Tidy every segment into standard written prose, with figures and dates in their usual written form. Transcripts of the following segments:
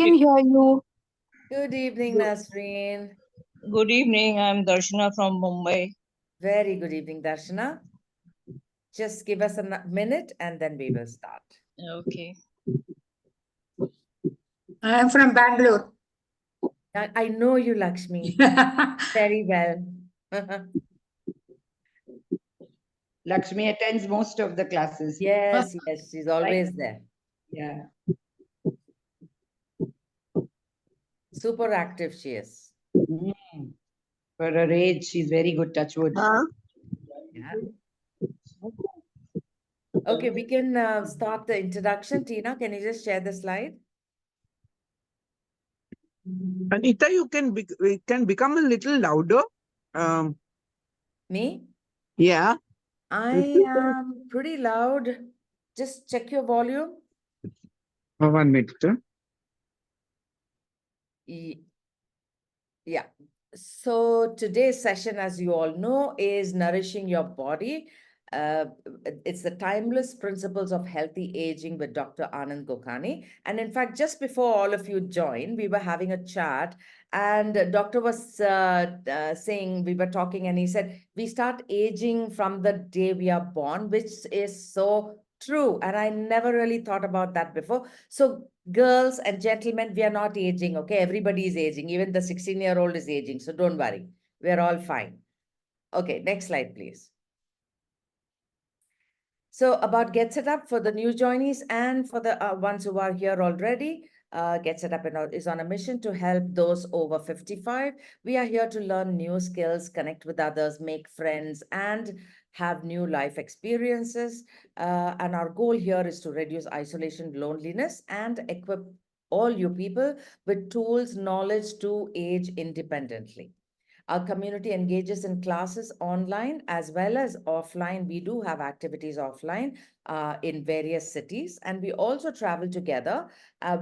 can hear you. Good evening, Nasreen. Good evening. I'm Darshana from Mumbai. Very good evening, Darshana. Just give us a minute and then we will start. Okay. I am from Bangalore. I know you, Lakshmi, very well. Lakshmi attends most of the classes. Yes, yes, she's always there. Yeah. Super active she is. Mm. For her age, she's very good, touch wood. Yeah. Okay, we can start the introduction. Tina, can you just share the slide? Anita, you can become a little louder. Me? Yeah. I am pretty loud. Just check your volume. 1 minute. Yeah. So today's session, as you all know, is Nourishing Your Body. It's the timeless principles of healthy aging with Dr. Anand Gokani. And in fact, just before all of you joined, we were having a chat and doctor was saying, we were talking and he said, we start aging from the day we are born, which is so true. And I never really thought about that before. So girls and gentlemen, we are not aging, okay? Everybody is aging. Even the 16-year-old is aging. So don't worry. We're all fine. Okay, next slide, please. So about Get Set Up for the new joinees and for the ones who are here already, Get Set Up is on a mission to help those over 55. We are here to learn new skills, connect with others, make friends, and have new life experiences. And our goal here is to reduce isolation, loneliness, and equip all you people with tools, knowledge to age independently. Our community engages in classes online as well as offline. We do have activities offline in various cities, and we also travel together,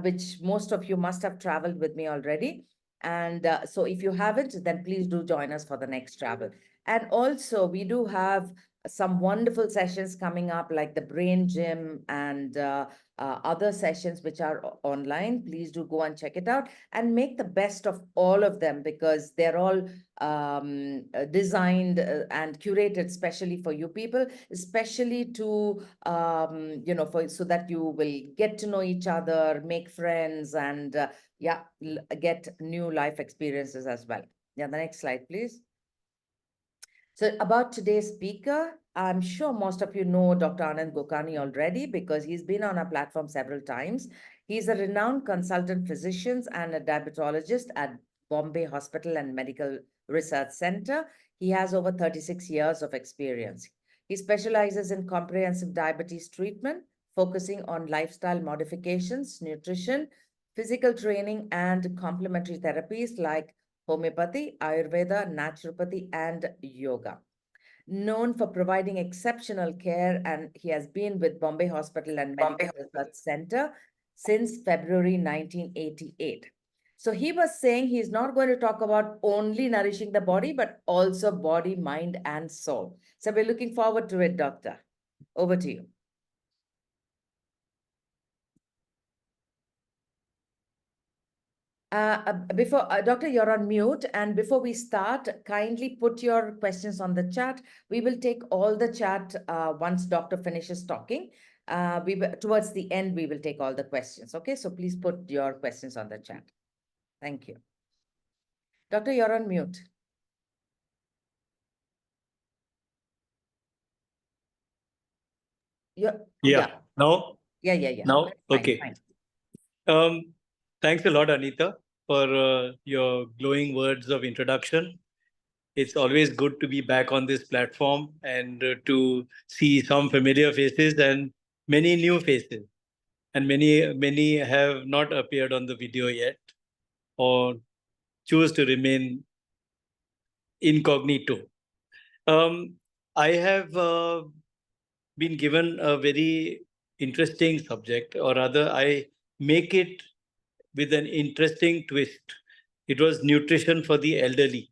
which most of you must have traveled with me already. And so if you haven't, then please do join us for the next travel. And also, we do have some wonderful sessions coming up, like the brain gym and other sessions which are online. Please do go and check it out and make the best of all of them, because they're all designed and curated specially for you people, especially to so that you will get to know each other, make friends, and get new life experiences as well. Yeah, the next slide, please. So about today's speaker, I'm sure most of you know Dr. Anand Gokani already because he's been on our platform several times. He's a renowned consultant physician and a diabetologist at Bombay Hospital and Medical Research Center. He has over 36 years of experience. He specializes in comprehensive diabetes treatment, focusing on lifestyle modifications, nutrition, physical training, and complementary therapies like homeopathy, Ayurveda, naturopathy, and yoga. Known for providing exceptional care, and he has been with Bombay Hospital and Medical Research Center since February 1988. So he was saying he's not going to talk about only nourishing the body, but also body, mind, and soul. So we're looking forward to it, Doctor. Over to you. Doctor, you're on mute. And before we start, kindly put your questions on the chat. We will take all the chat once Doctor finishes talking. Towards the end, we will take all the questions. Okay, so please put your questions on the chat. Thank you. Doctor, you're on mute. Yeah. Now? Yeah. Now? Fine, okay. Fine. Thanks a lot, Anita, for your glowing words of introduction. It's always good to be back on this platform and to see some familiar faces and many new faces. And many have not appeared on the video yet or choose to remain incognito. I have been given a very interesting subject, or rather, I make it with an interesting twist. It was nutrition for the elderly.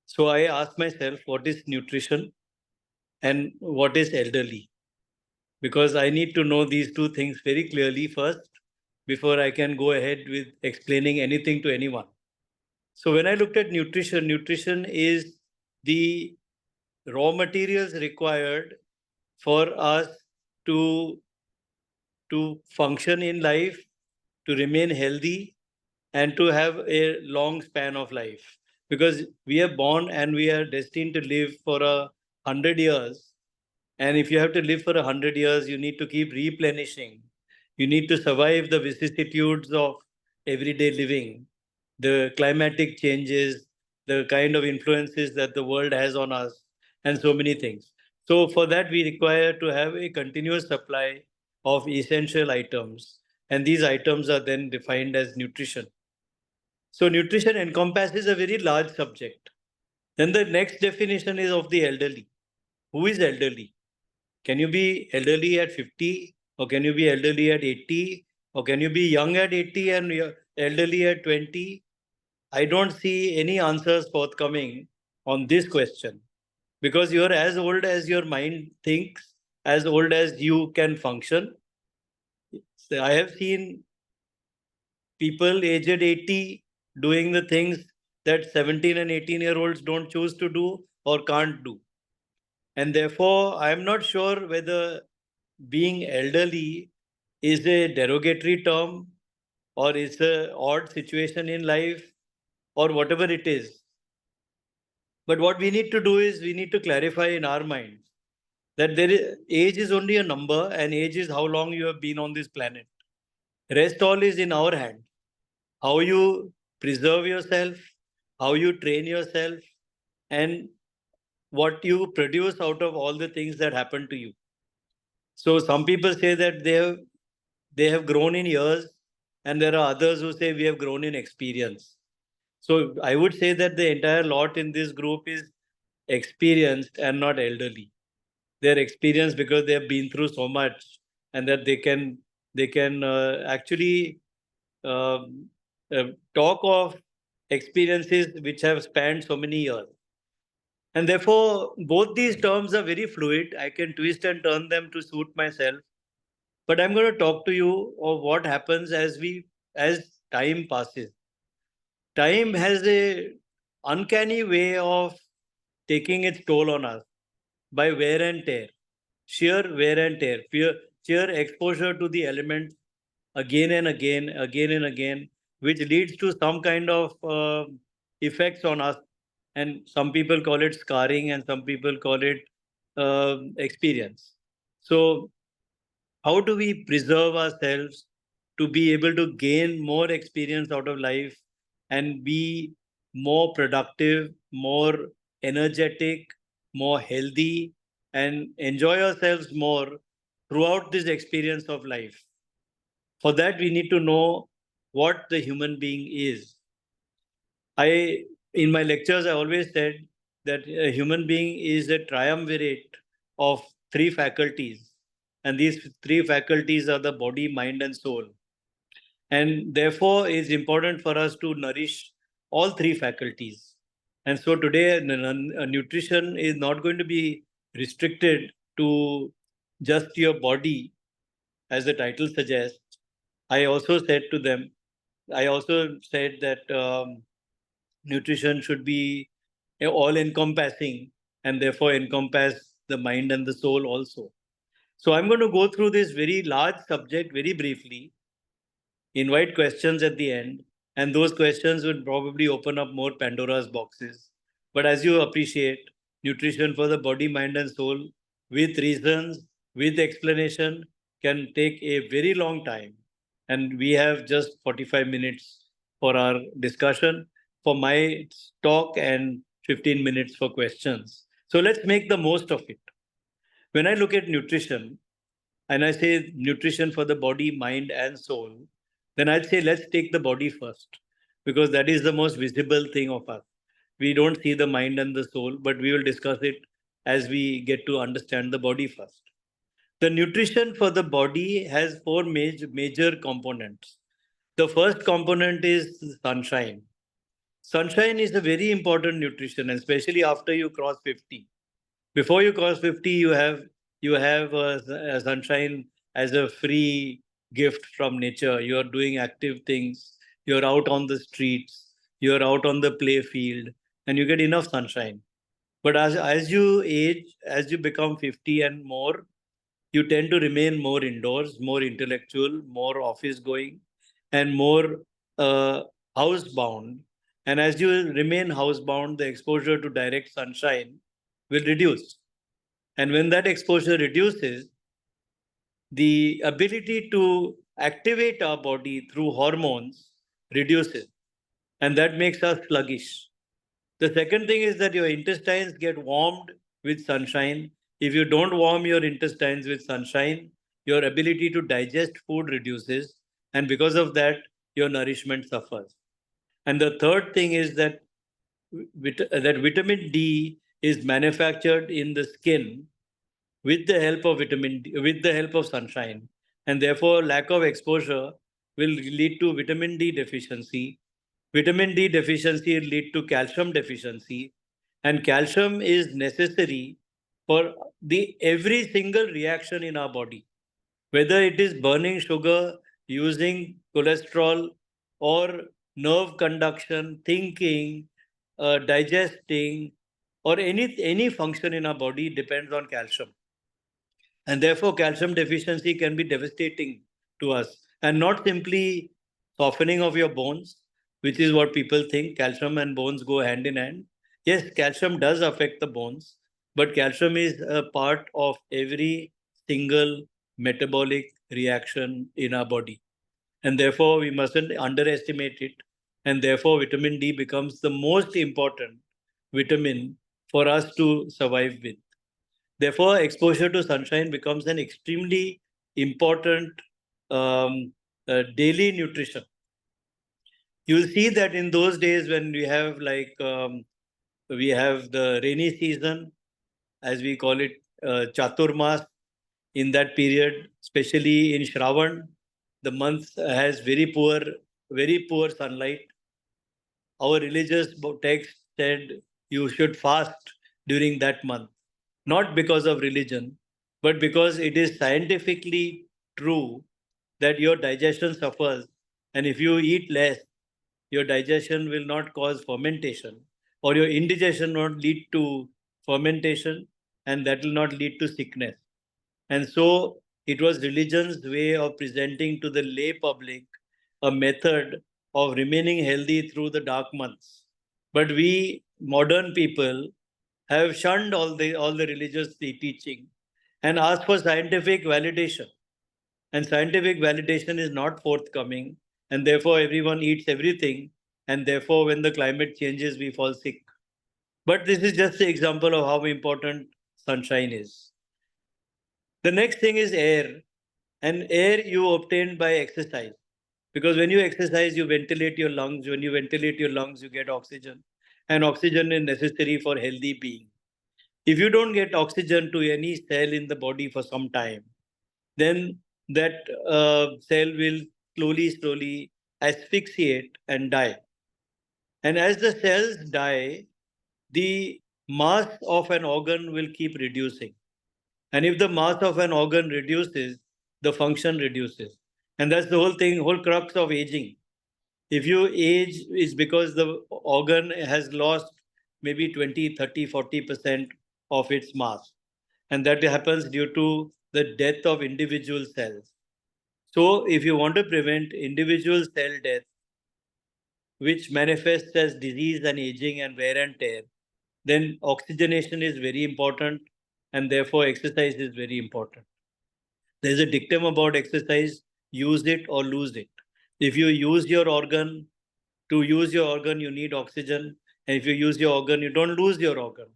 So I asked myself, what is nutrition and what is elderly? Because I need to know these two things very clearly first before I can go ahead with explaining anything to anyone. So when I looked at nutrition, nutrition is the raw materials required for us to, to function in life, to remain healthy, and to have a long span of life. Because we are born and we are destined to live for 100 years. And if you have to live for 100 years, you need to keep replenishing. You need to survive the vicissitudes of everyday living, the climatic changes, the kind of influences that the world has on us, and so many things. So for that, we require to have a continuous supply of essential items. And these items are then defined as nutrition. So nutrition encompasses a very large subject. Then the next definition is of the elderly. Who is elderly? Can you be elderly at 50? Or can you be elderly at 80? Or can you be young at 80 and elderly at 20? I don't see any answers forthcoming on this question, because you're as old as your mind thinks, as old as you can function. So I have seen people aged 80 doing the things that 17 and 18-year-olds don't choose to do or can't do. And therefore, I'm not sure whether being elderly is a derogatory term or is an odd situation in life or whatever it is. But what we need to do is we need to clarify in our minds that age is only a number, and age is how long you have been on this planet. Rest all is in our hand. How you preserve yourself, how you train yourself, and what you produce out of all the things that happen to you. So some people say that they have grown in years, and there are others who say we have grown in experience. So I would say that the entire lot in this group is experienced and not elderly. They're experienced because they have been through so much, and that they can actually um, talk of experiences which have spanned so many years. And therefore, both these terms are very fluid. I can twist and turn them to suit myself. But I'm going to talk to you of what happens as time passes. Time has a uncanny way of taking its toll on us by wear and tear, sheer wear and tear, sheer exposure to the elements again and again, again and again, which leads to some kind of effects on us. And some people call it scarring, and some people call it experience. So how do we preserve ourselves to be able to gain more experience out of life and be more productive, more energetic, more healthy, and enjoy ourselves more throughout this experience of life? For that, we need to know what the human being is. In my lectures, I always said that a human being is a triumvirate of three faculties. And these three faculties are the body, mind, and soul. And therefore, it's important for us to nourish all three faculties. And so today, nutrition is not going to be restricted to just your body, as the title suggests. I also said that nutrition should be all encompassing and therefore encompass the mind and the soul also. So I'm going to go through this very large subject very briefly, invite questions at the end, and those questions would probably open up more Pandora's boxes. But as you appreciate, nutrition for the body, mind, and soul with reasons, with explanation, can take a very long time. And we have just 45 minutes for our discussion, for my talk, and 15 minutes for questions. So let's make the most of it. When I look at nutrition, and I say nutrition for the body, mind, and soul, then I'd say let's take the body first, because that is the most visible thing of us. We don't see the mind and the soul, but we will discuss it as we get to understand the body first. The nutrition for the body has four major components. The first component is sunshine. Sunshine is a very important nutrition, especially after you cross 50. Before you cross 50, you have sunshine as a free gift from nature. You're doing active things. You're out on the streets. You're out on the play field, and you get enough sunshine. But as you age, as you become 50 and more, you tend to remain more indoors, more intellectual, more office going, and more housebound. And as you remain housebound, the exposure to direct sunshine will reduce. And when that exposure reduces, the ability to activate our body through hormones reduces. And that makes us sluggish. The second thing is that your intestines get warmed with sunshine. If you don't warm your intestines with sunshine, your ability to digest food reduces. And because of that, your nourishment suffers. And the third thing is that, that vitamin D is manufactured in the skin with the help of vitamin D, with the help of sunshine. And therefore, lack of exposure will lead to vitamin D deficiency. Vitamin D deficiency will lead to calcium deficiency. And calcium is necessary for the every single reaction in our body, whether it is burning sugar, using cholesterol, or nerve conduction, thinking, digesting, or any function in our body depends on calcium. And therefore, calcium deficiency can be devastating to us. And not simply softening of your bones, which is what people think. Calcium and bones go hand in hand. Yes, calcium does affect the bones, but calcium is a part of every single metabolic reaction in our body. And therefore, we mustn't underestimate it. And therefore, vitamin D becomes the most important vitamin for us to survive with. Therefore, exposure to sunshine becomes an extremely important daily nutrition. You'll see that in those days when we have we have the rainy season, as we call it, Chaturmas. In that period, especially in Shravan, the month has very poor sunlight. Our religious text said you should fast during that month, not because of religion, but because it is scientifically true that your digestion suffers. And if you eat less, your digestion will not cause fermentation, or your indigestion will not lead to fermentation, and that will not lead to sickness. And so it was religion's way of presenting to the lay public a method of remaining healthy through the dark months. But we modern people have shunned all the religious teaching and asked for scientific validation. And scientific validation is not forthcoming, and therefore everyone eats everything, and therefore when the climate changes, we fall sick. But this is just an example of how important sunshine is. The next thing is air, and air you obtain by exercise. Because when you exercise, you ventilate your lungs. When you ventilate your lungs, you get oxygen. And oxygen is necessary for healthy being. If you don't get oxygen to any cell in the body for some time, then that cell will slowly asphyxiate and die. And as the cells die, the mass of an organ will keep reducing. And if the mass of an organ reduces, the function reduces. And that's the whole crux of aging. If you age, it's because the organ has lost maybe 20, 30, 40% of its mass. And that happens due to the death of individual cells. So if you want to prevent individual cell death, which manifests as disease and aging and wear and tear, then oxygenation is very important, and therefore exercise is very important. There's a dictum about exercise: use it or lose it. If you use your organ, to use your organ, you need oxygen. And if you use your organ, you don't lose your organ.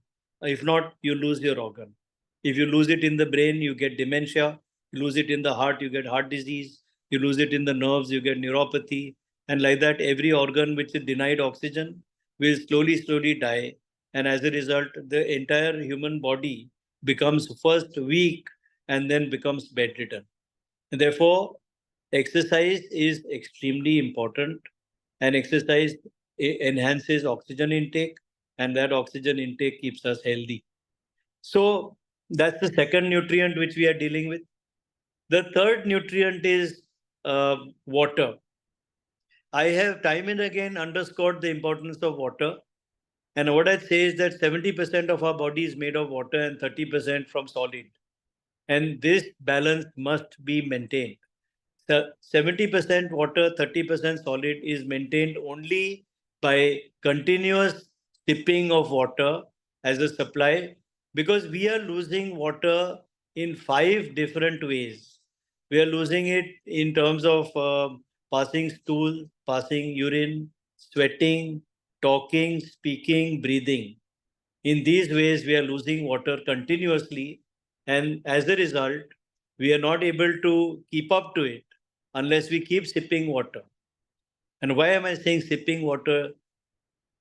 If not, you lose your organ. If you lose it in the brain, you get dementia. You lose it in the heart, you get heart disease. You lose it in the nerves, you get neuropathy. And like that, every organ which is denied oxygen will slowly die. And as a result, the entire human body becomes first weak and then becomes bedridden. And therefore, exercise is extremely important, and exercise enhances oxygen intake, and that oxygen intake keeps us healthy. So that's the second nutrient which we are dealing with. The third nutrient is water. I have time and again underscored the importance of water. And what I'd say is that 70% of our body is made of water and 30% from solid. And this balance must be maintained. So 70% water, 30% solid is maintained only by continuous sipping of water as a supply, because we are losing water in 5 different ways. We are losing it in terms of passing stool, passing urine, sweating, talking, speaking, breathing. In these ways, we are losing water continuously. And as a result, we are not able to keep up to it unless we keep sipping water. And why am I saying sipping water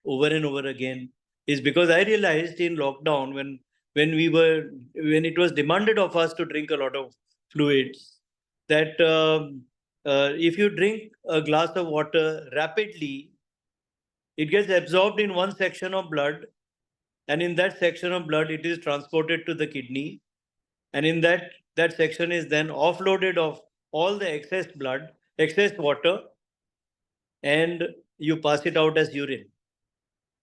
over and over again? Is because I realized in lockdown when it was demanded of us to drink a lot of fluids, that if you drink a glass of water rapidly, it gets absorbed in one section of blood, and in that section of blood it is transported to the kidney, and in that section is then offloaded of all the excess water, and you pass it out as urine.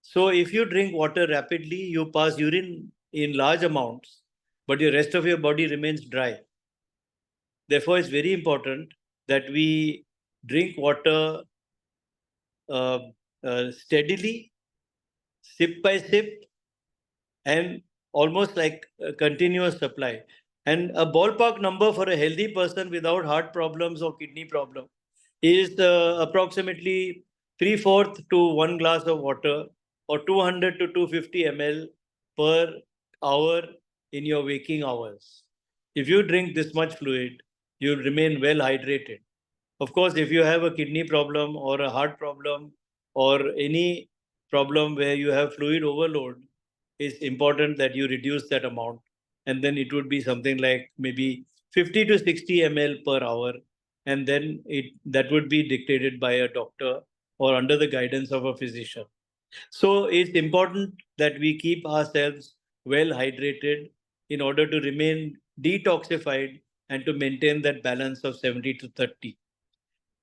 So if you drink water rapidly, you pass urine in large amounts, but the rest of your body remains dry. Therefore, it's very important that we drink water uh, steadily, sip by sip, and almost like a continuous supply. And a ballpark number for a healthy person without heart problems or kidney problem is approximately 3/4 to 1 glass of water, or 200 to 250 ml per hour in your waking hours. If you drink this much fluid, you'll remain well hydrated. Of course, if you have a kidney problem or a heart problem or any problem where you have fluid overload, it's important that you reduce that amount. And then it would be something like maybe 50 to 60 ml per hour. And then that would be dictated by a doctor or under the guidance of a physician. So it's important that we keep ourselves well hydrated in order to remain detoxified and to maintain that balance of 70 to 30.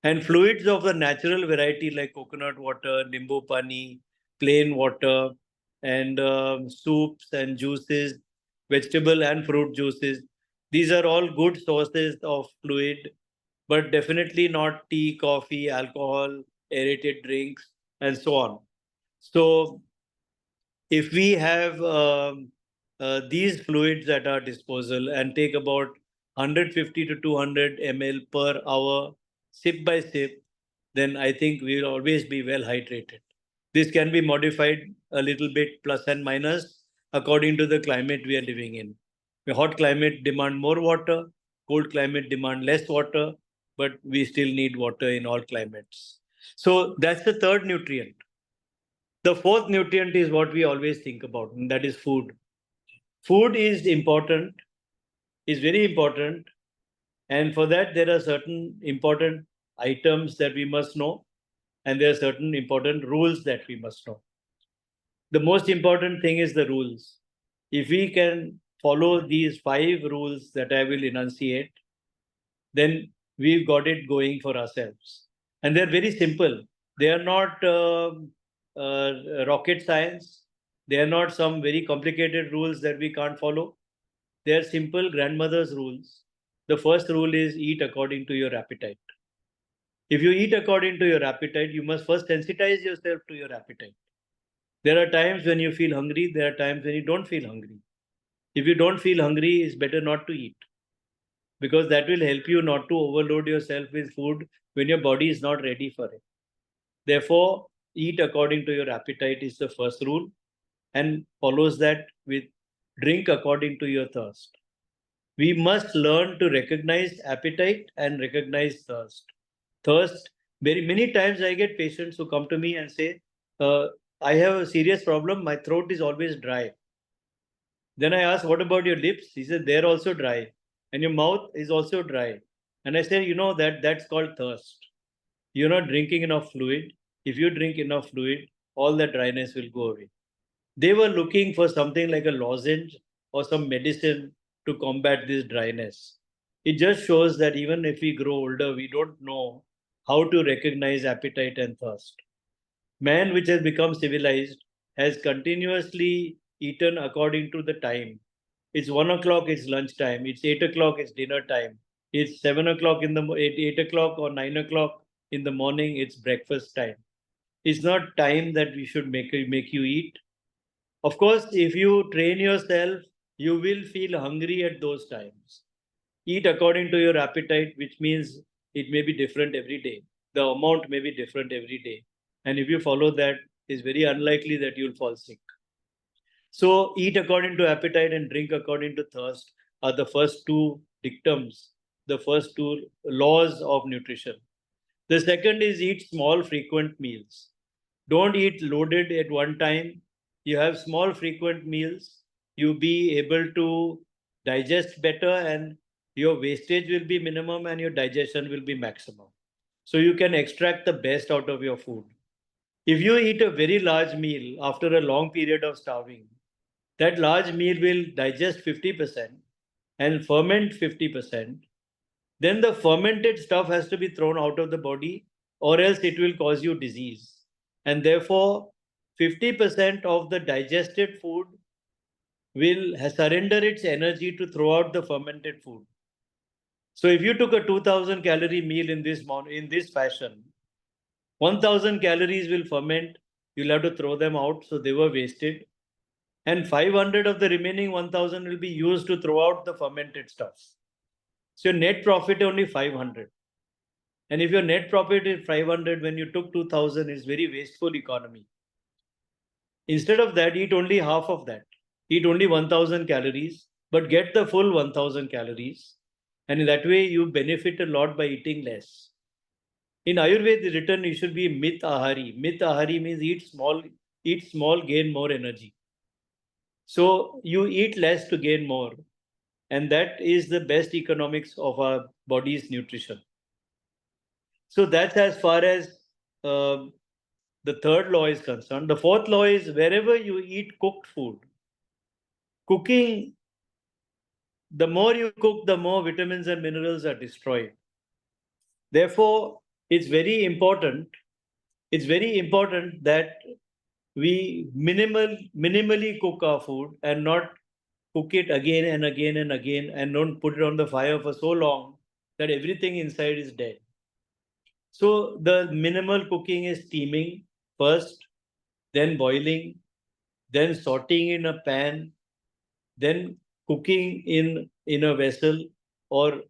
And fluids of the natural variety like coconut water, nimbu pani, plain water, and soups and juices, vegetable and fruit juices. These are all good sources of fluid, but definitely not tea, coffee, alcohol, aerated drinks, and so on. So if we have these fluids at our disposal and take about 150 to 200 ml per hour, sip by sip, then I think we will always be well hydrated. This can be modified a little bit plus and minus according to the climate we are living in. The hot climate demand more water, cold climate demand less water, but we still need water in all climates. So that's the third nutrient. The fourth nutrient is what we always think about, and that is food. Food is important, is very important. And for that, there are certain important items that we must know, and there are certain important rules that we must know. The most important thing is the rules. If we can follow these 5 rules that I will enunciate, then we've got it going for ourselves. And they're very simple. They are not rocket science. They are not some very complicated rules that we can't follow. They are simple grandmother's rules. The first rule is eat according to your appetite. If you eat according to your appetite, you must first sensitize yourself to your appetite. There are times when you feel hungry, there are times when you don't feel hungry. If you don't feel hungry, it's better not to eat, because that will help you not to overload yourself with food when your body is not ready for it. Therefore, eat according to your appetite is the first rule, and follows that with drink according to your thirst. We must learn to recognize appetite and recognize thirst. Thirst, very many times I get patients who come to me and say, I have a serious problem, my throat is always dry. Then I ask, what about your lips? He said, they're also dry. And your mouth is also dry. And I said, that's called thirst. You're not drinking enough fluid. If you drink enough fluid, all the dryness will go away. They were looking for something like a lozenge or some medicine to combat this dryness. It just shows that even if we grow older, we don't know how to recognize appetite and thirst. Man, which has become civilized, has continuously eaten according to the time. It's 1 o'clock, it's lunchtime. It's 8 o'clock, it's dinner time. It's 7 o'clock in the 8 o'clock or 9 o'clock in the morning, it's breakfast time. It's not time that we should make you eat. Of course, if you train yourself, you will feel hungry at those times. Eat according to your appetite, which means it may be different every day. The amount may be different every day. And if you follow that, it's very unlikely that you'll fall sick. So eat according to appetite and drink according to thirst are the first two dictums, the first two laws of nutrition. The second is eat small, frequent meals. Don't eat loaded at one time. You have small, frequent meals. You'll be able to digest better, and your wastage will be minimum and your digestion will be maximum. So you can extract the best out of your food. If you eat a very large meal after a long period of starving, that large meal will digest 50% and ferment 50%. Then the fermented stuff has to be thrown out of the body, or else it will cause you disease. And therefore, 50% of the digested food will surrender its energy to throw out the fermented food. So if you took a 2000 calorie meal in this fashion, 1000 calories will ferment. You'll have to throw them out, so they were wasted. And 500 of the remaining 1000 will be used to throw out the fermented stuff. So your net profit only 500. And if your net profit is 500 when you took 2000, is very wasteful economy. Instead of that, eat only half of that. Eat only 1000 calories, but get the full 1000 calories. And in that way, you benefit a lot by eating less. In Ayurveda, the written you should be mit ahari. Mit ahari means eat small, gain more energy. So you eat less to gain more. And that is the best economics of our body's nutrition. So that's as far as the third law is concerned. The fourth law is wherever you eat cooked food, cooking, the more you cook, the more vitamins and minerals are destroyed. Therefore, it's very important that we minimally cook our food and not cook it again and again and again, and don't put it on the fire for so long that everything inside is dead. So the minimal cooking is steaming first, then boiling, then sauteing in a pan, then cooking in a vessel, or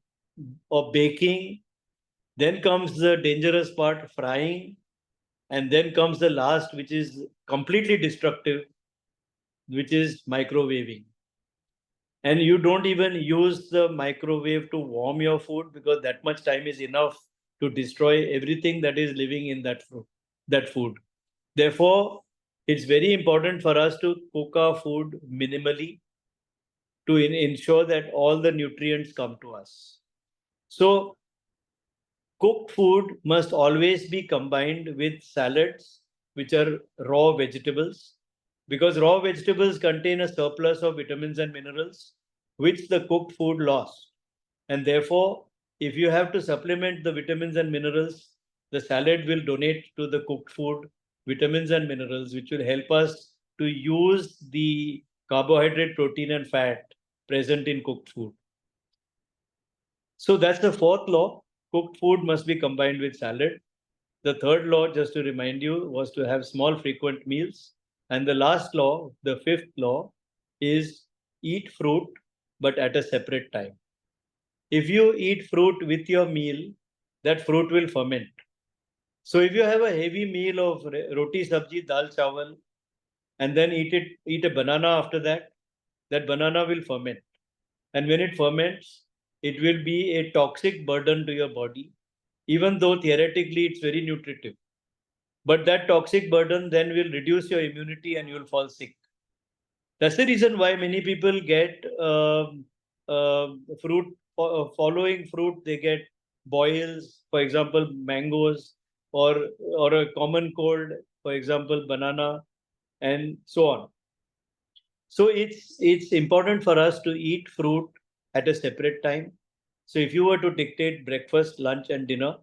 baking. Then comes the dangerous part, frying, and then comes the last, which is completely destructive, which is microwaving. And you don't even use the microwave to warm your food, because that much time is enough to destroy everything that is living in that food. Therefore, it's very important for us to cook our food minimally to ensure that all the nutrients come to us. So cooked food must always be combined with salads, which are raw vegetables, because raw vegetables contain a surplus of vitamins and minerals, which the cooked food lost. And therefore, if you have to supplement the vitamins and minerals, the salad will donate to the cooked food vitamins and minerals, which will help us to use the carbohydrate, protein, and fat present in cooked food. So that's the fourth law. Cooked food must be combined with salad. The third law, just to remind you, was to have small, frequent meals. And the last law, the fifth law, is eat fruit, but at a separate time. If you eat fruit with your meal, that fruit will ferment. So if you have a heavy meal of roti, sabji, dal, chawal, and then eat a banana after that, that banana will ferment. And when it ferments, it will be a toxic burden to your body, even though theoretically it's very nutritive. But that toxic burden then will reduce your immunity and you'll fall sick. That's the reason why many people get fruit, following fruit, they get boils, for example, mangoes, or a common cold, for example, banana, and so on. So it's important for us to eat fruit at a separate time. So if you were to dictate breakfast, lunch, and dinner,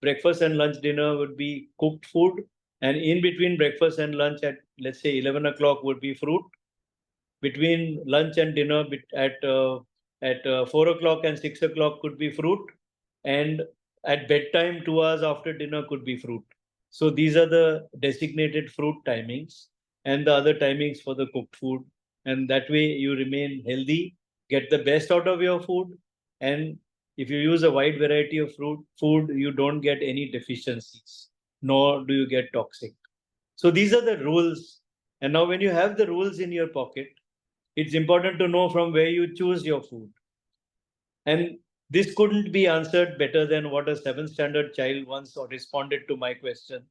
breakfast and lunch, dinner would be cooked food. And in between breakfast and lunch at, let's say, 11 o'clock would be fruit. Between lunch and dinner at 4 o'clock and 6 o'clock could be fruit. And at bedtime, 2 hours after dinner could be fruit. So these are the designated fruit timings and the other timings for the cooked food. And that way you remain healthy, get the best out of your food. And if you use a wide variety of food, you don't get any deficiencies, nor do you get toxic. So these are the rules. And now when you have the rules in your pocket, it's important to know from where you choose your food. And this couldn't be answered better than what a 7th standard child once responded to my question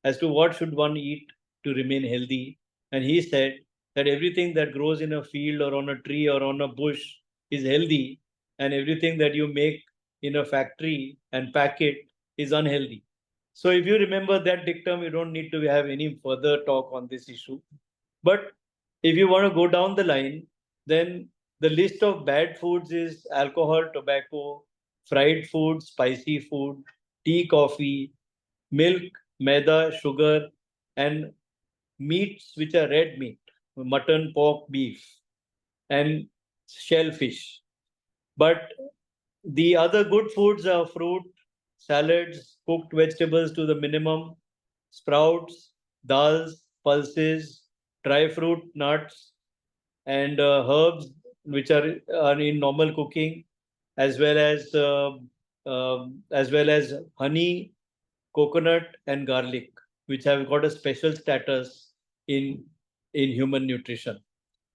as to what should one eat to remain healthy. And he said that everything that grows in a field or on a tree or on a bush is healthy, and everything that you make in a factory and pack it is unhealthy. So if you remember that dictum, you don't need to have any further talk on this issue. But if you want to go down the line, then the list of bad foods is alcohol, tobacco, fried food, spicy food, tea, coffee, milk, maida, sugar, and meats which are red meat, mutton, pork, beef, and shellfish. But the other good foods are fruit, salads, cooked vegetables to the minimum, sprouts, dals, pulses, dry fruit, nuts, and herbs which are in normal cooking, as well as honey, coconut, and garlic, which have got a special status in human nutrition.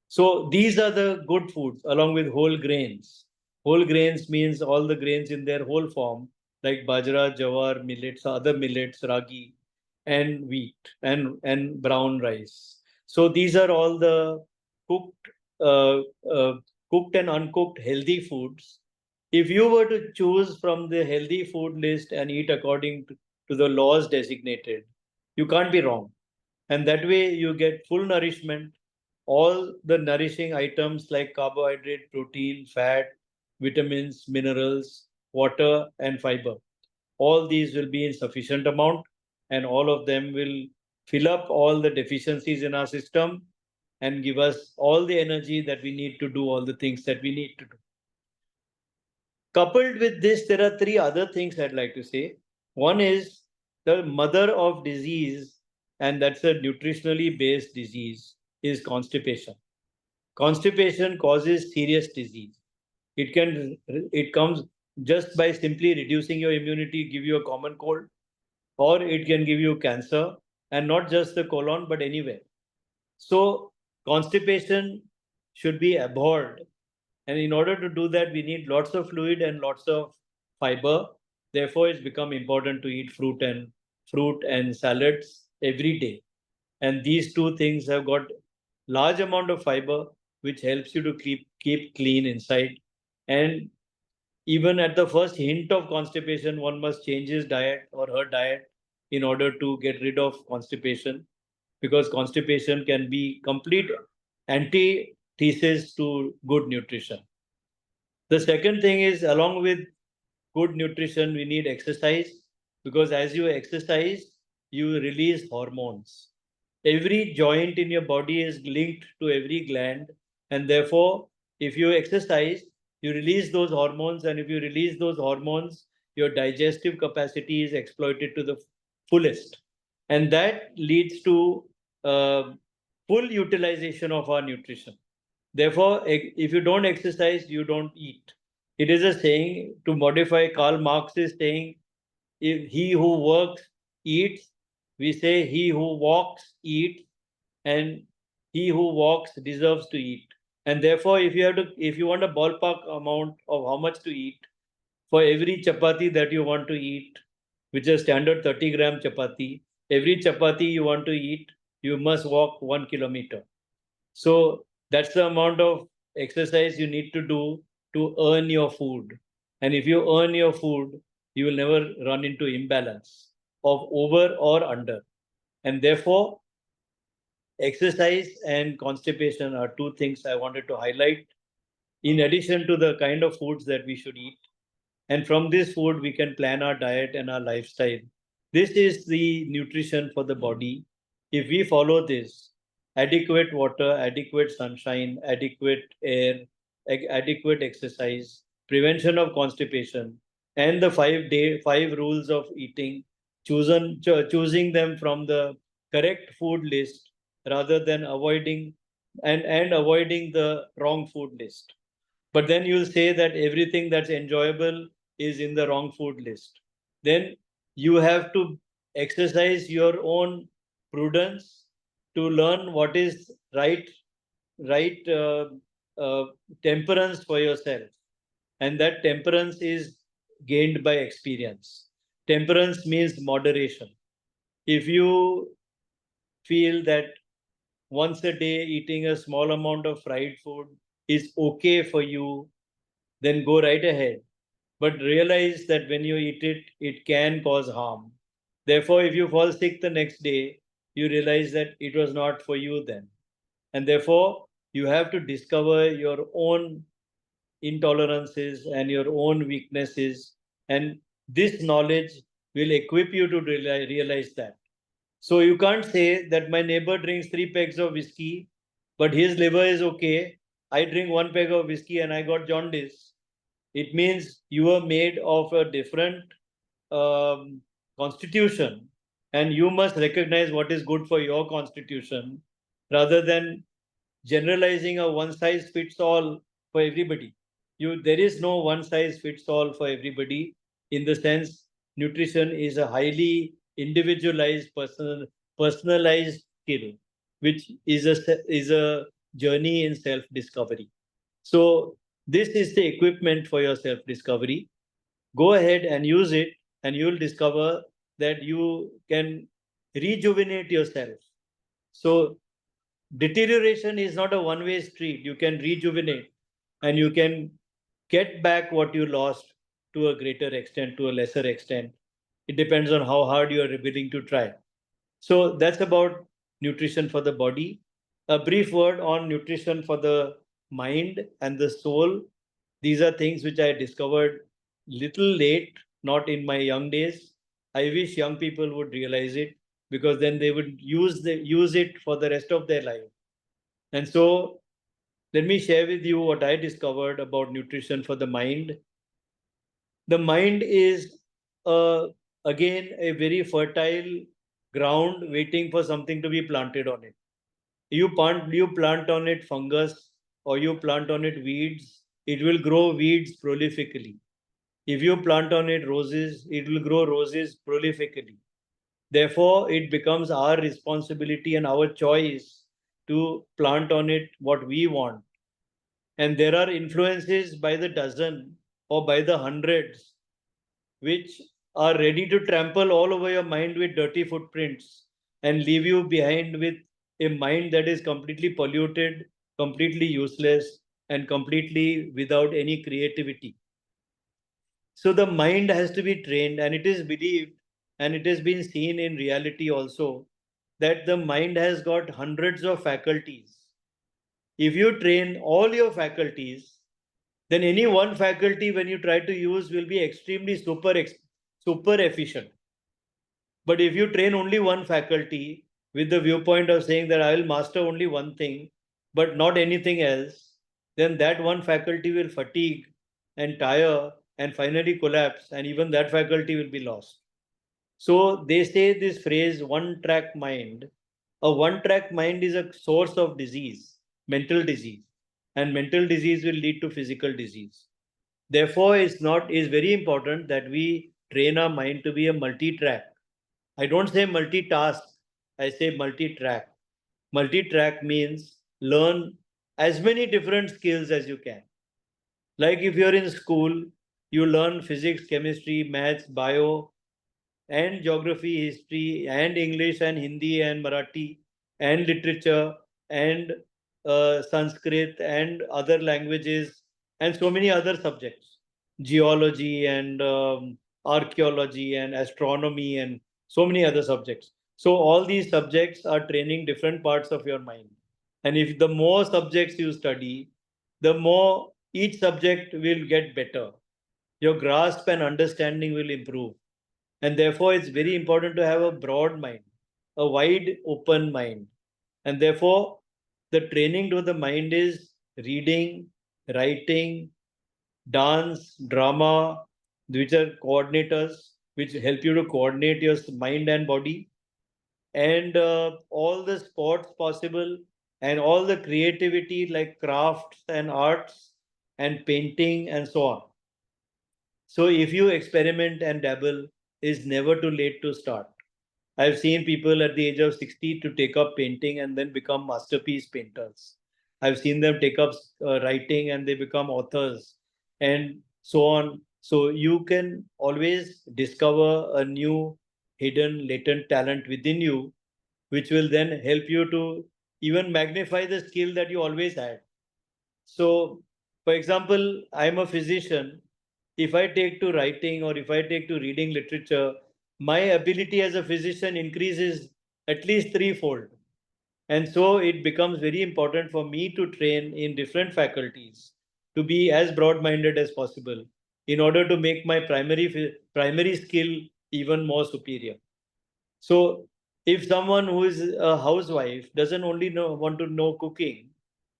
So these are the good foods, along with whole grains. Whole grains means all the grains in their whole form, like bajra, jawar, millets, other millets, ragi, and wheat, and brown rice. So these are all the cooked, uh, uh, cooked and uncooked healthy foods. If you were to choose from the healthy food list and eat according to the laws designated, you can't be wrong. And that way you get full nourishment, all the nourishing items like carbohydrate, protein, fat, vitamins, minerals, water, and fiber. All these will be in sufficient amount, and all of them will fill up all the deficiencies in our system and give us all the energy that we need to do all the things that we need to do. Coupled with this, there are 3 other things I'd like to say. One is the mother of disease, and that's a nutritionally based disease, is constipation. Constipation causes serious disease. It comes just by simply reducing your immunity, give you a common cold, or it can give you cancer, and not just the colon, but anywhere. So constipation should be abhorred. And in order to do that, we need lots of fluid and lots of fiber. Therefore, it's become important to eat fruit and salads every day. And these 2 things have got large amount of fiber, which helps you to keep clean inside. And even at the first hint of constipation, one must change his diet or her diet in order to get rid of constipation, because constipation can be complete antithesis to good nutrition. The second thing is, along with good nutrition, we need exercise, because as you exercise, you release hormones. Every joint in your body is linked to every gland, and therefore, if you exercise, you release those hormones, and if you release those hormones, your digestive capacity is exploited to the fullest, and that leads to full utilization of our nutrition. Therefore, if you don't exercise, you don't eat. It is a saying, to modify Karl Marx's saying, if he who works eats, we say he who walks eats, and he who walks deserves to eat. And therefore, if you want a ballpark amount of how much to eat, for every chapati that you want to eat, which is standard 30-gram chapati, every chapati you want to eat, you must walk 1 kilometer. So that's the amount of exercise you need to do to earn your food. And if you earn your food, you will never run into imbalance of over or under. And therefore, exercise and constipation are 2 things I wanted to highlight, in addition to the kind of foods that we should eat. And from this food, we can plan our diet and our lifestyle. This is the nutrition for the body. If we follow this, adequate water, adequate sunshine, adequate air, adequate exercise, prevention of constipation, and the 5 rules of eating, choosing them from the correct food list rather than avoiding the wrong food list. But then you'll say that everything that's enjoyable is in the wrong food list. Then you have to exercise your own prudence to learn what is right uh, temperance for yourself. And that temperance is gained by experience. Temperance means moderation. If you feel that once a day eating a small amount of fried food is okay for you, then go right ahead. But realize that when you eat it, it can cause harm. Therefore, if you fall sick the next day, you realize that it was not for you then. And therefore, you have to discover your own intolerances and your own weaknesses. And this knowledge will equip you to realize that. So you can't say that my neighbor drinks 3 pegs of whiskey, but his liver is okay. I drink 1 peg of whiskey and I got jaundice. It means you are made of a different um, constitution, and you must recognize what is good for your constitution rather than generalizing a one size fits all for everybody. There is no one size fits all for everybody, in the sense nutrition is a highly individualized personalized skill, which is a journey in self discovery. So this is the equipment for your self discovery. Go ahead and use it, and you'll discover that you can rejuvenate yourself. So deterioration is not a one-way street. You can rejuvenate and you can get back what you lost to a greater extent, to a lesser extent. It depends on how hard you are willing to try. So that's about nutrition for the body. A brief word on nutrition for the mind and the soul. These are things which I discovered little late, not in my young days. I wish young people would realize it, because then they would use it for the rest of their life. And so let me share with you what I discovered about nutrition for the mind. The mind is again a very fertile ground waiting for something to be planted on it. You plant on it fungus, or you plant on it weeds, it will grow weeds prolifically. If you plant on it roses, it will grow roses prolifically. Therefore, it becomes our responsibility and our choice to plant on it what we want. And there are influences by the dozen or by the hundreds which are ready to trample all over your mind with dirty footprints and leave you behind with a mind that is completely polluted, completely useless, and completely without any creativity. So the mind has to be trained, and it is believed, and it has been seen in reality also, that the mind has got hundreds of faculties. If you train all your faculties, then any one faculty, when you try to use, will be extremely super efficient. But if you train only one faculty with the viewpoint of saying that I will master only one thing, but not anything else, then that one faculty will fatigue and tire and finally collapse, and even that faculty will be lost. So they say this phrase, one track mind. A one track mind is a source of disease, mental disease, and mental disease will lead to physical disease. Therefore, is very important that we train our mind to be a multi-track. I don't say multitask, I say multi-track. Multi-track means learn as many different skills as you can. Like if you're in school, you learn physics, chemistry, maths, bio, and geography, history, and English, and Hindi, and Marathi, and literature, and Sanskrit, and other languages, and so many other subjects, geology, and archaeology, and astronomy, and so many other subjects. So all these subjects are training different parts of your mind. And if the more subjects you study, the more each subject will get better. your grasp and understanding will improve. And therefore, it's very important to have a broad mind, a wide open mind. And therefore, the training to the mind is reading, writing, dance, drama, which are coordinators, which help you to coordinate your mind and body, and all the sports possible, and all the creativity like crafts and arts and painting and so on. So if you experiment and dabble, it's never too late to start. I've seen people at the age of 60 to take up painting and then become masterpiece painters. I've seen them take up writing and they become authors and so on. So you can always discover a new hidden latent talent within you, which will then help you to even magnify the skill that you always had. So, for example, I'm a physician. If I take to writing or if I take to reading literature, my ability as a physician increases at least threefold. And so it becomes very important for me to train in different faculties to be as broad-minded as possible in order to make my primary skill even more superior. So if someone who is a housewife doesn't only want to know cooking,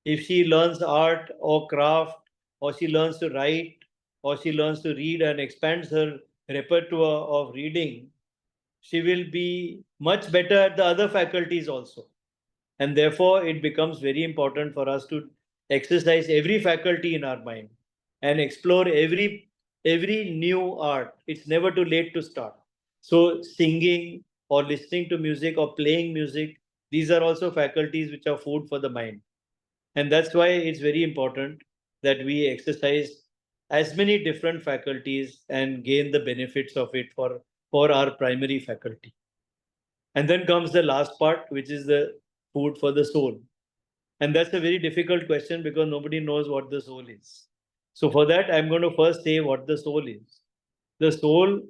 if she learns art or craft, or she learns to write, or she learns to read and expands her repertoire of reading, she will be much better at the other faculties also. And therefore, it becomes very important for us to exercise every faculty in our mind and explore every new art. It's never too late to start. So singing or listening to music or playing music, these are also faculties which are food for the mind. And that's why it's very important that we exercise as many different faculties and gain the benefits of it for our primary faculty. And then comes the last part, which is the food for the soul. And that's a very difficult question because nobody knows what the soul is. So for that, I'm going to first say what the soul is. The soul,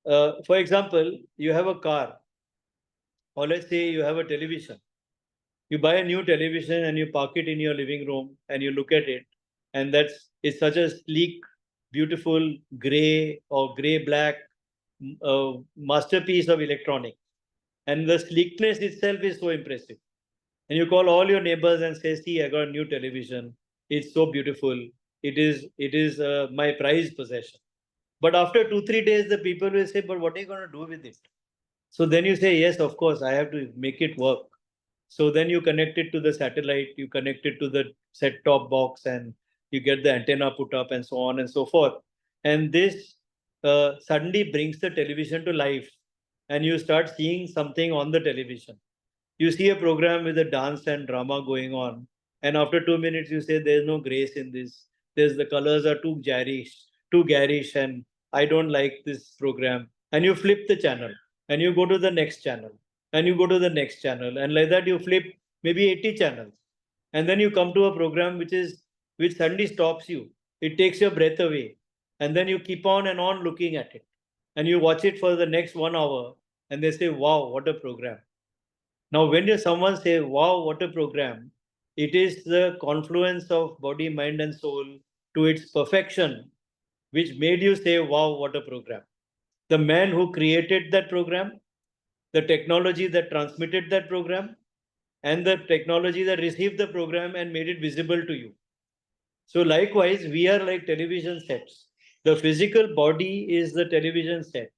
for example, you have a car, or let's say you have a television. You buy a new television and you park it in your living room and you look at it, and it's such a sleek, beautiful gray or gray black masterpiece of electronics, and the sleekness itself is so impressive. And you call all your neighbors and say, "See, I got a new television. It's so beautiful. It is my prized possession." But after 2 3 days, the people will say, "But what are you going to do with it?" So then you say, "Yes, of course, I have to make it work." So then you connect it to the satellite, you connect it to the set-top box, and you get the antenna put up, and so on and so forth. And this suddenly brings the television to life, and you start seeing something on the television. You see a program with a dance and drama going on, and after 2 minutes, you say, "There's no grace in this. The colors are too garish, and I don't like this program." And you flip the channel, and you go to the next channel, and you go to the next channel, and like that you flip maybe 80 channels, and then you come to a program which suddenly stops you. It takes your breath away, and then you keep on and on looking at it, and you watch it for the next 1 hour, and they say, "Wow, what a program." Now, when someone say, "Wow, what a program," it is the confluence of body, mind, and soul to its perfection, which made you say, "Wow, what a program." The man who created that program, the technology that transmitted that program, and the technology that received the program and made it visible to you. So likewise, we are like television sets. The physical body is the television set.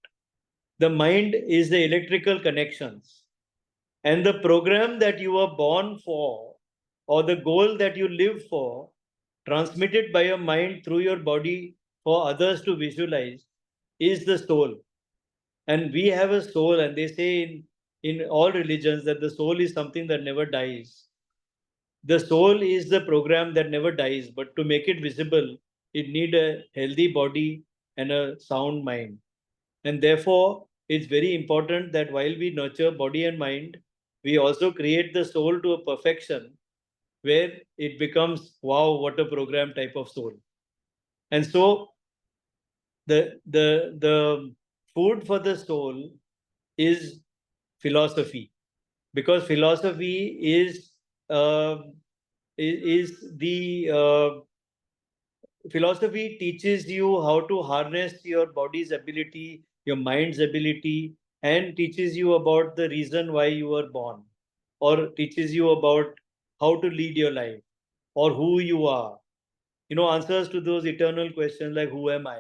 The mind is the electrical connections. And the program that you were born for, or the goal that you live for, transmitted by your mind through your body for others to visualize, is the soul. And we have a soul, and they say in all religions that the soul is something that never dies. The soul is the program that never dies, but to make it visible, it need a healthy body and a sound mind. And therefore, it's very important that while we nurture body and mind, we also create the soul to a perfection where it becomes, "Wow, what a program" type of soul. And so the food for the soul is philosophy, because philosophy is the philosophy teaches you how to harness your body's ability, your mind's ability, and teaches you about the reason why you were born, or teaches you about how to lead your life, or who you are. Answers to those eternal questions like who am I?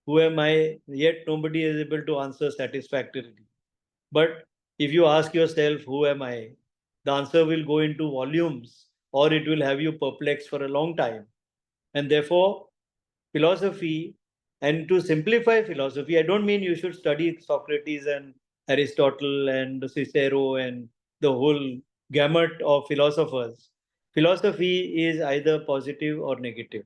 Who am I? Yet nobody is able to answer satisfactorily. But if you ask yourself, who am I? The answer will go into volumes, or it will have you perplexed for a long time. And therefore, philosophy, and to simplify philosophy, I don't mean you should study Socrates and Aristotle and Cicero and the whole gamut of philosophers. Philosophy is either positive or negative.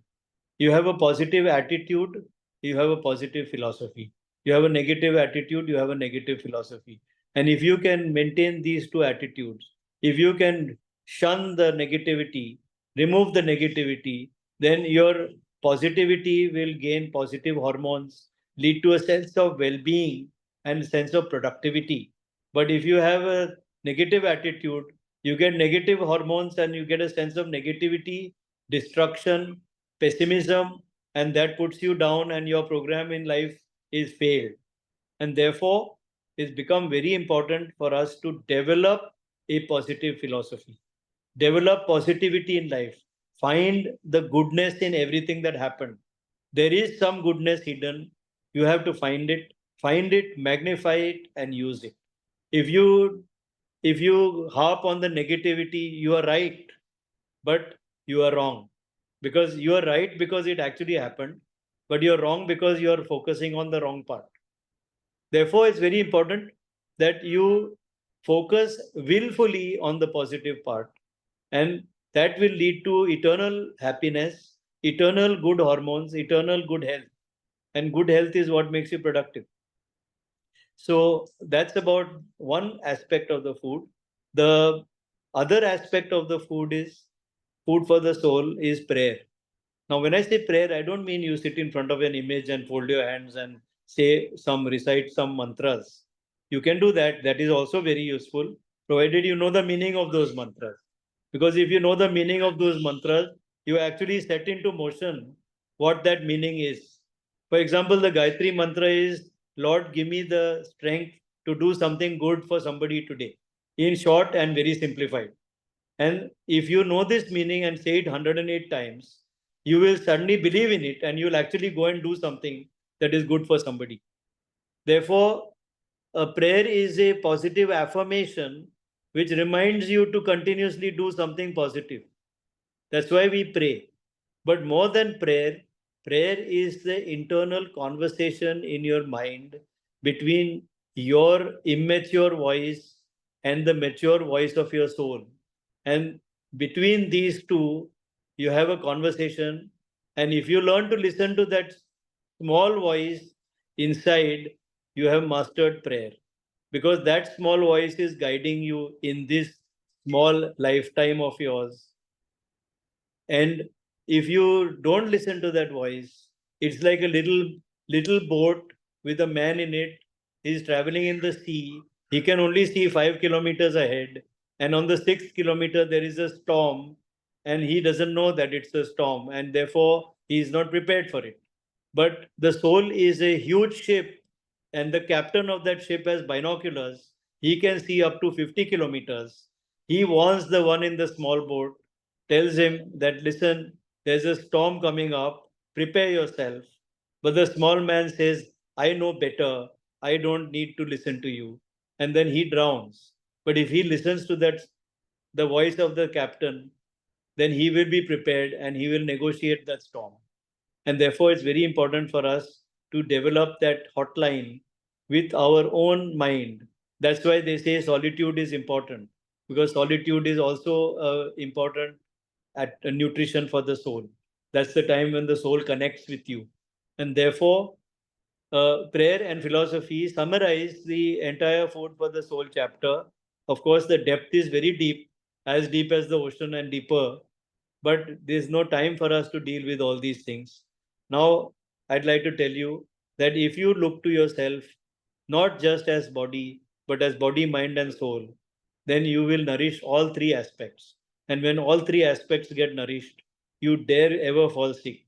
You have a positive attitude, you have a positive philosophy. You have a negative attitude, you have a negative philosophy. And if you can maintain these two attitudes, if you can shun the negativity, remove the negativity, then your positivity will gain positive hormones, lead to a sense of well-being and sense of productivity. But if you have a negative attitude, you get negative hormones and you get a sense of negativity, destruction, pessimism, and that puts you down and your program in life is failed. And therefore, it's become very important for us to develop a positive philosophy, develop positivity in life, find the goodness in everything that happened. There is some goodness hidden. You have to find it, magnify it, and use it. If you harp on the negativity, you are right, but you are wrong, because you are right because it actually happened, but you're wrong because you're focusing on the wrong part. Therefore, it's very important that you focus willfully on the positive part, and that will lead to eternal happiness, eternal good hormones, eternal good health. And good health is what makes you productive. So that's about one aspect of the food. The other aspect of the food for the soul is prayer. Now, when I say prayer, I don't mean you sit in front of an image and fold your hands and recite some mantras. You can do that. That is also very useful, provided you know the meaning of those mantras. Because if you know the meaning of those mantras, you actually set into motion what that meaning is. For example, the Gayatri mantra is, Lord, give me the strength to do something good for somebody today. In short and very simplified. And if you know this meaning and say it 108 times, you will suddenly believe in it and you'll actually go and do something that is good for somebody. Therefore, a prayer is a positive affirmation which reminds you to continuously do something positive. That's why we pray. But more than prayer, prayer is the internal conversation in your mind between your immature voice and the mature voice of your soul. And between these two, you have a conversation. And if you learn to listen to that small voice inside, you have mastered prayer. Because that small voice is guiding you in this small lifetime of yours. And if you don't listen to that voice, it's like a little boat with a man in it. He's traveling in the sea. He can only see 5 kilometers ahead. And on the 6th kilometer, there is a storm. And he doesn't know that it's a storm. And therefore, he is not prepared for it. But the soul is a huge ship. And the captain of that ship has binoculars. He can see up to 50 kilometers. He warns the one in the small boat, tells him that, listen, there's a storm coming up, prepare yourself. But the small man says, I know better, I don't need to listen to you. And then he drowns. But if he listens to the voice of the captain, then he will be prepared and he will negotiate that storm. And therefore, it's very important for us to develop that hotline with our own mind. That's why they say solitude is important, because solitude is also important at nutrition for the soul. That's the time when the soul connects with you. And therefore, prayer and philosophy summarize the entire food for the soul chapter. Of course, the depth is very deep, as deep as the ocean and deeper, but there's no time for us to deal with all these things. Now, I'd like to tell you that if you look to yourself not just as body, but as body, mind, and soul, then you will nourish all three aspects. And when all three aspects get nourished, you dare ever fall sick.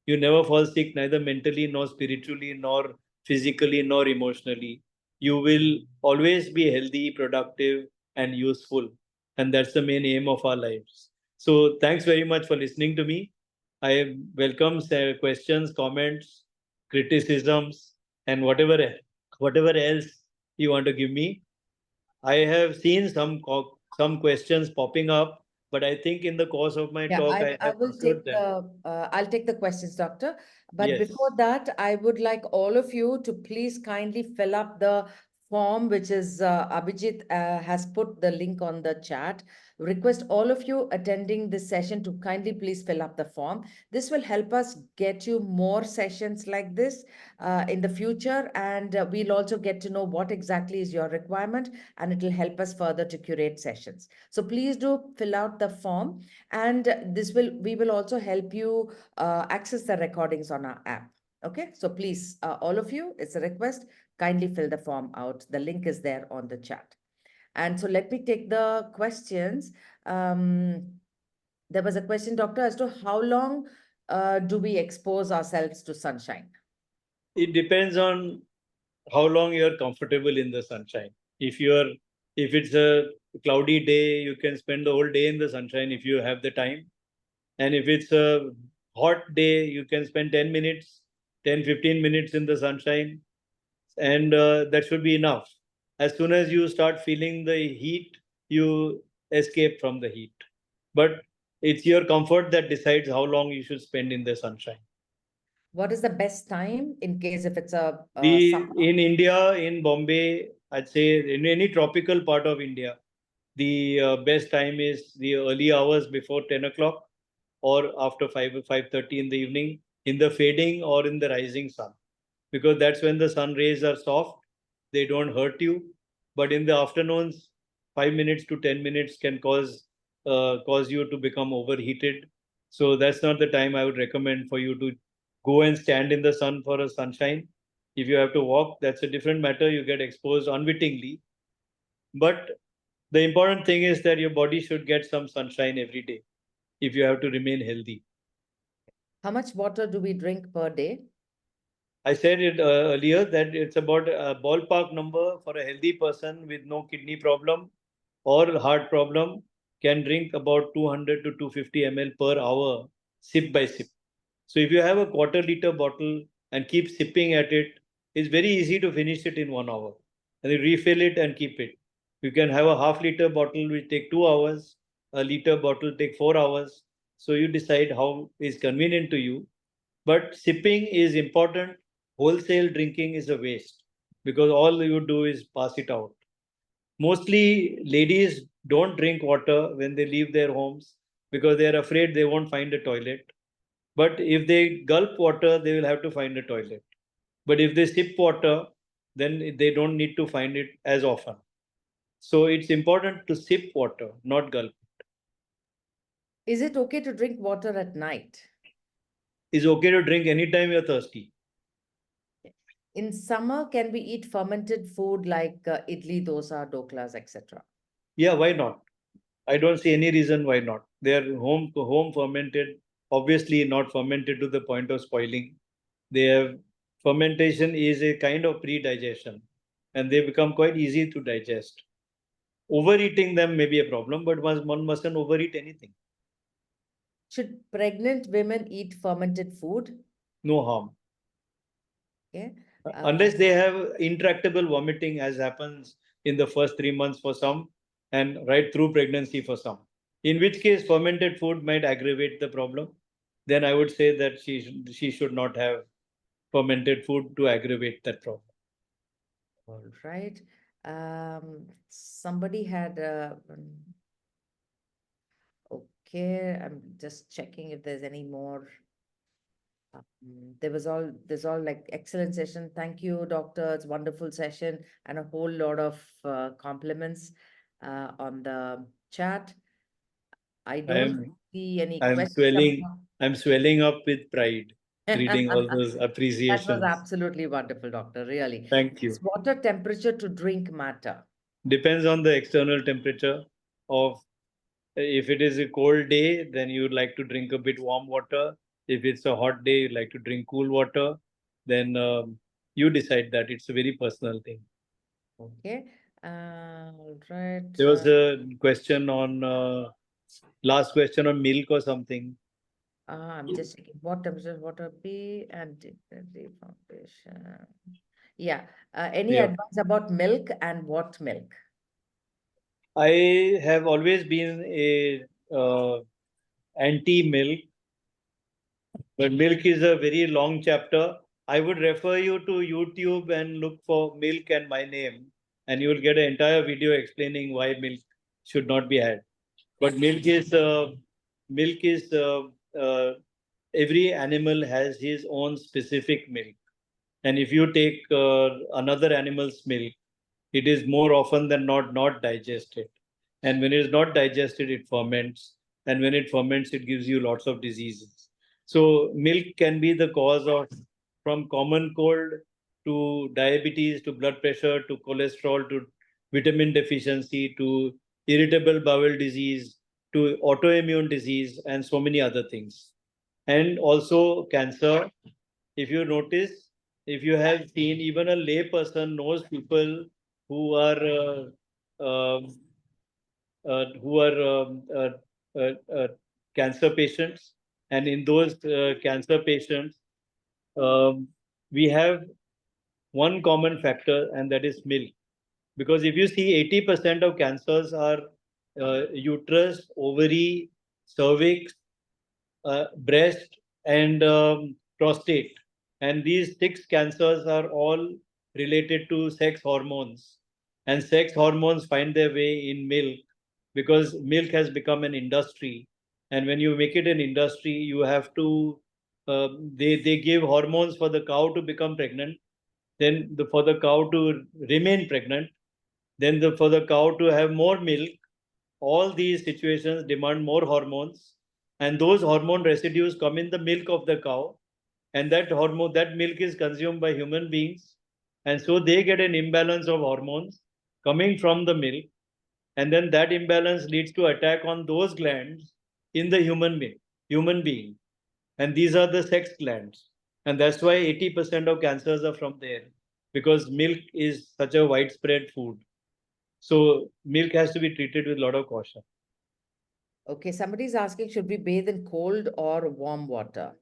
You never fall sick, neither mentally, nor spiritually, nor physically, nor emotionally. You will always be healthy, productive, and useful. And that's the main aim of our lives. So thanks very much for listening to me. I welcome questions, comments, criticisms, and whatever else you want to give me. I have seen some questions popping up, but I think in the course of my Yeah, talk, I, I I have will answered take them. I'll take the questions, Doctor. But Yes. before that, I would like all of you to please kindly fill up the form, which is Abhijit has put the link on the chat. Request all of you attending this session to kindly please fill up the form. This will help us get you more sessions like this in the future, and we'll also get to know what exactly is your requirement, and it will help us further to curate sessions. So please do fill out the form, and we will also help you access the recordings on our app. Okay, so please, all of you, it's a request, kindly fill the form out. The link is there on the chat. And so let me take the questions. There was a question, Doctor, as to how long do we expose ourselves to sunshine? It depends on how long you're comfortable in the sunshine. If it's a cloudy day, you can spend the whole day in the sunshine if you have the time. And if it's a hot day, you can spend 10 minutes, 10-15 minutes in the sunshine, and that should be enough. As soon as you start feeling the heat, you escape from the heat. But it's your comfort that decides how long you should spend in the sunshine. What is the best time in case if it's a The summer? in India, in Bombay, I'd say in any tropical part of India, the best time is the early hours before 10 o'clock or after 5:30 in the evening, in the fading or in the rising sun, because that's when the sun rays are soft, they don't hurt you. But in the afternoons, 5 minutes to 10 minutes can cause you to become overheated. So that's not the time I would recommend for you to go and stand in the sun for a sunshine. If you have to walk, that's a different matter. You get exposed unwittingly. But the important thing is that your body should get some sunshine every day if you have to remain healthy. How much water do we drink per day? I said it earlier that it's about a ballpark number for a healthy person with no kidney problem or heart problem can drink about 200 to 250 ml per hour, sip by sip. So if you have a quarter liter bottle and keep sipping at it, it's very easy to finish it in 1 hour. And you refill it and keep it. You can have a half liter bottle which take 2 hours, a liter bottle take 4 hours. So you decide how is convenient to you. But sipping is important. Wholesale drinking is a waste because all you do is pass it out. Mostly ladies don't drink water when they leave their homes because they are afraid they won't find a toilet. But if they gulp water, they will have to find a toilet. But if they sip water, then they don't need to find it as often. So it's important to sip water, not gulp. Is it okay to drink water at night? It's okay to drink anytime you're thirsty. In summer, can we eat fermented food like idli, dosa, doklas, etc.? Yeah, why not? I don't see any reason why not. They are home fermented, obviously not fermented to the point of spoiling. They have fermentation is a kind of pre-digestion, and they become quite easy to digest. Overeating them may be a problem, but one mustn't overeat anything. Should pregnant women eat fermented food? No harm. Okay. Unless they have intractable vomiting, as happens in the first 3 months for some, and right through pregnancy for some. In which case, fermented food might aggravate the problem. Then I would say that she should not have fermented food to aggravate that problem. All right. Somebody had okay. I'm just checking if there's any more. There's all like excellent session. Thank you, doctor. It's wonderful session and a whole lot of compliments on the chat. I I don't am see any I'm questions. swelling up with pride reading all those That was appreciations. absolutely wonderful, doctor. Really. Thank you. Does water temperature to drink matter? Depends on the external temperature of if it is a cold day, then you would like to drink a bit warm water. If it's a hot day, you like to drink cool water, then you decide that. It's a very personal thing. Okay. All right. There was a question on last question on milk or something. I'm just checking what temperature water be and the foundation. Yeah. Any Yeah. advice about milk and what milk? I have always been a anti-milk, but milk is a very long chapter. I would refer you to YouTube and look for milk and my name, and you will get an entire video explaining why milk should not be had. But milk is every animal has his own specific milk, and if you take another animal's milk, it is more often than not digested. And when it is not digested, it ferments. And when it ferments, it gives you lots of diseases. So milk can be the cause of from common cold to diabetes to blood pressure to cholesterol to vitamin deficiency to irritable bowel disease to autoimmune disease and so many other things. And also cancer. If you notice, if you have seen, even a lay person knows people who are who are cancer patients, and in those cancer patients, um, we have one common factor, and that is milk. Because if you see, 80% of cancers are uterus, ovary, cervix, breast, and prostate. And these six cancers are all related to sex hormones. And sex hormones find their way in milk because milk has become an industry. And when you make it an industry, you have to, they give hormones for the cow to become pregnant, then for the cow to remain pregnant, then for the cow to have more milk. All these situations demand more hormones, and those hormone residues come in the milk of the cow, and that milk is consumed by human beings, and so they get an imbalance of hormones coming from the milk, and then that imbalance leads to attack on those glands in the human being, and these are the sex glands, and that's why 80% of cancers are from there, because milk is such a widespread food. So milk has to be treated with a lot of caution. Okay, somebody's asking, should we bathe in cold or warm water?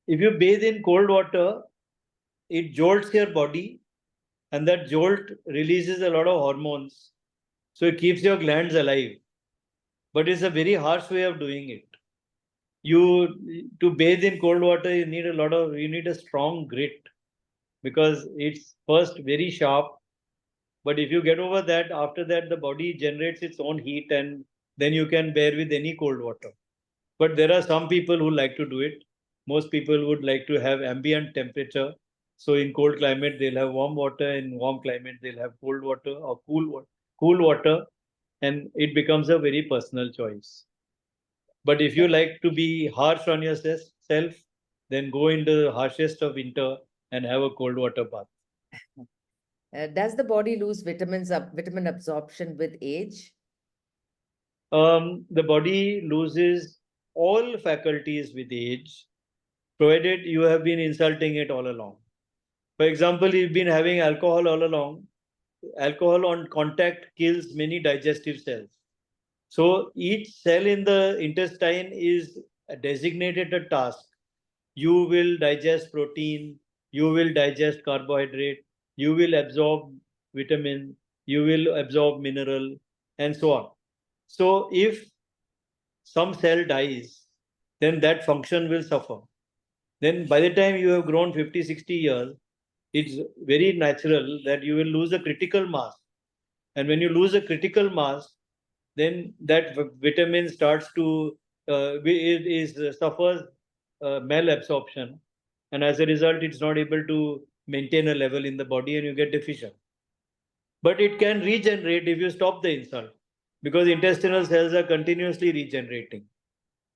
If you bathe in cold water, it jolts your body, and that jolt releases a lot of hormones. So it keeps your glands alive. But it's a very harsh way of doing it. To bathe in cold water, you need a strong grit, because it's first very sharp. But if you get over that, after that, the body generates its own heat, and then you can bear with any cold water. But there are some people who like to do it. Most people would like to have ambient temperature. So in cold climate, they'll have warm water. In warm climate, they'll have cold water or cool water. And it becomes a very personal choice. But if you like to be harsh on yourself, then go into the harshest of winter and have a cold water bath. Does the body lose vitamin absorption with age? The body loses all faculties with age, provided you have been insulting it all along. For example, you've been having alcohol all along. Alcohol on contact kills many digestive cells. So each cell in the intestine is designated a task. You will digest protein, you will digest carbohydrate, you will absorb vitamin, you will absorb mineral, and so on. So if some cell dies, then that function will suffer. Then by the time you have grown 50, 60 years, it's very natural that you will lose a critical mass. And when you lose a critical mass, then that vitamin starts to suffers malabsorption, and as a result, it's not able to maintain a level in the body, and you get deficient. But it can regenerate if you stop the insult, because intestinal cells are continuously regenerating,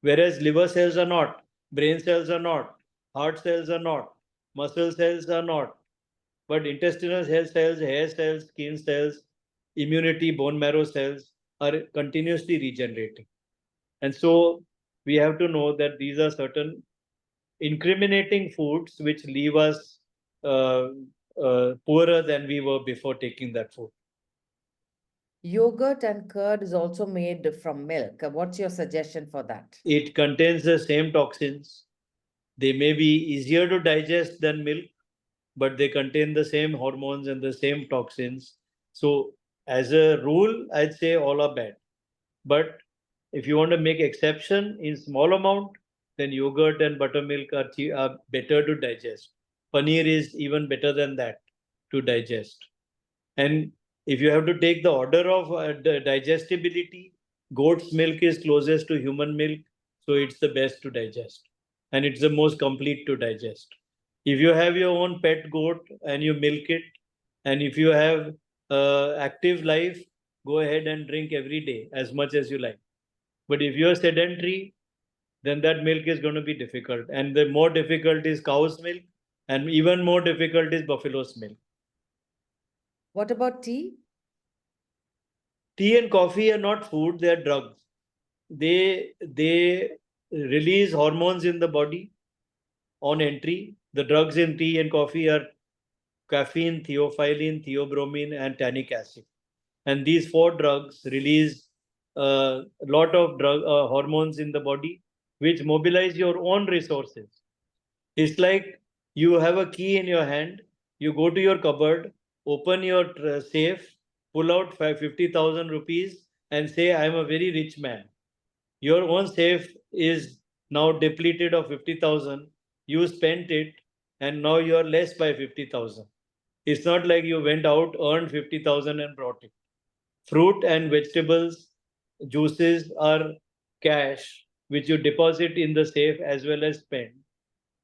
whereas liver cells are not, brain cells are not, heart cells are not, muscle cells are not. But intestinal cells, hair cells, skin cells, immunity, bone marrow cells are continuously regenerating. And so we have to know that these are certain incriminating foods which leave us poorer than we were before taking that food. Yogurt and curd is also made from milk. What's your suggestion for that? It contains the same toxins. They may be easier to digest than milk, but they contain the same hormones and the same toxins. So, as a rule, I'd say all are bad. But if you want to make exception in small amount, then yogurt and buttermilk are better to digest. Paneer is even better than that to digest. And if you have to take the order of the digestibility, goat's milk is closest to human milk, so it's the best to digest. And it's the most complete to digest. If you have your own pet goat and you milk it, and if you have active life, go ahead and drink every day as much as you like. But if you're sedentary, then that milk is going to be difficult. And the more difficult is cow's milk, and even more difficult is buffalo's milk. What about tea? Tea and coffee are not food, they are drugs. They release hormones in the body on entry. The drugs in tea and coffee are caffeine, theophylline, theobromine, and tannic acid. And these 4 drugs release a lot of hormones in the body, which mobilize your own resources. It's like you have a key in your hand, you go to your cupboard, open your safe, pull out 50,000 rupees and say, I'm a very rich man. Your own safe is now depleted of 50,000. You spent it and now you are less by 50,000. It's not like you went out, earned 50,000 and brought it. Fruit and vegetables, juices are cash, which you deposit in the safe as well as spend.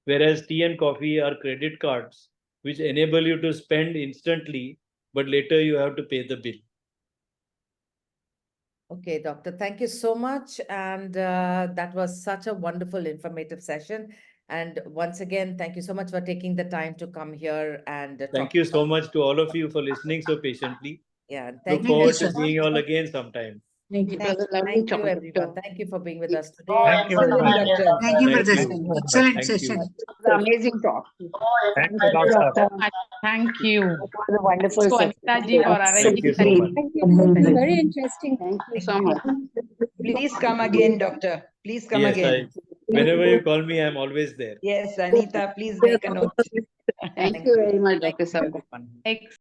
Whereas tea and coffee are credit cards, which enable you to spend instantly, but later you have to pay the bill. Okay, doctor, thank you so much. And that was such a wonderful, informative session. And once again, thank you so much for taking the time to come here and Thank you so much to all of you for listening so patiently. Yeah, Look thank you. forward sir. to seeing you all again sometime. Thank you. It was a lovely Thank you, talk, everyone. doctor. Thank you for being with us today. Thank you very Excellent, much. doctor. Thank you for Thank this you. excellent Thank session. you. It was an amazing talk. Thank you, Thank you, doctor. doctor. Thank you. It was a wonderful So, session. Anita ji, for Thank you so Please. much. Thank you. It's very interesting. Thank you so much. Please come again, doctor. Please come Yes, again. whenever you call me, I'm always there. Yes, Anita, please make a note. Thank you very much, Dr. Sabha. Ex